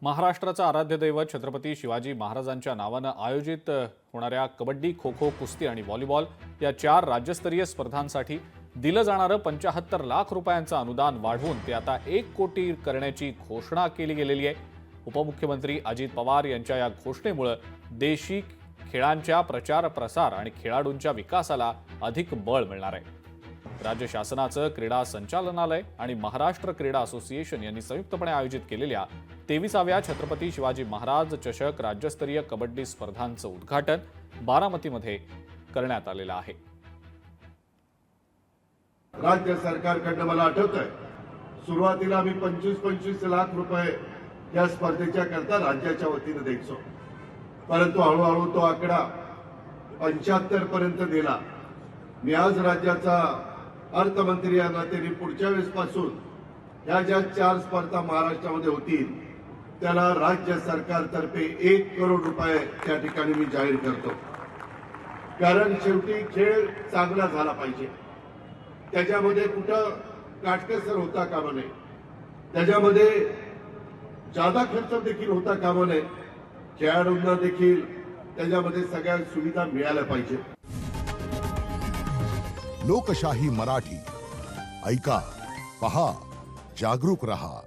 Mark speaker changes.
Speaker 1: महाराष्ट्राचा आराध्य दैवत छत्रपती शिवाजी महाराजांच्या नावानं आयोजित होणाऱ्या कबड्डी, खो खो, कुस्ती आणि व्हॉलीबॉल या 4 राज्यस्तरीय स्पर्धांसाठी दिलं जाणारं 75 लाख रुपयांचं अनुदान वाढवून ते आता 1 कोटी करण्याची घोषणा केली गेलेली आहे। उपमुख्यमंत्री अजित पवार यांच्या या घोषणेमुळे देशी खेळांच्या प्रचार प्रसार आणि खेळाडूंच्या विकासाला अधिक बळ मिळणार आहे। राज्य शासनाचं क्रीडा संचालनालय आणि महाराष्ट्र क्रीडा असोसिएशन यांनी संयुक्तपणे आयोजित केलेल्या 23व्या छत्रपती शिवाजी महाराज चषक राज्यस्तरीय कबड्डी स्पर्धांचं उद्घाटन बारामतीमध्ये करण्यात आलेलं आहे।
Speaker 2: राज्य सरकारकडनं मला आठवतंय सुरुवातीला आम्ही 25-25 लाख रुपये या स्पर्धेच्या करता राज्याच्या वतीने द्यायचो, परंतु हळूहळू तो आकडा 75 पर्यंत गेला। मी आज राज्याचा अर्थमंत्री या नात्याने पुढच्या वेळेसपासून या ज्या 4 स्पर्धा महाराष्ट्रामध्ये होतील त्याला राज्य सरकारतर्फे 1 करोड रुपये त्या ठिकाणी मी जाहीर करतो। कारण शेवटी खेळ चांगला झाला पाहिजे, त्याच्यामध्ये कुठं काटकसर होता कामा नये, त्याच्यामध्ये जादा खर्च देखील होता कामा नये, खेळाडूंना देखील त्याच्यामध्ये सगळ्या सुविधा मिळाल्या पाहिजे।
Speaker 3: लोकशाही मराठी ऐका, पहा, जागरूक रहा।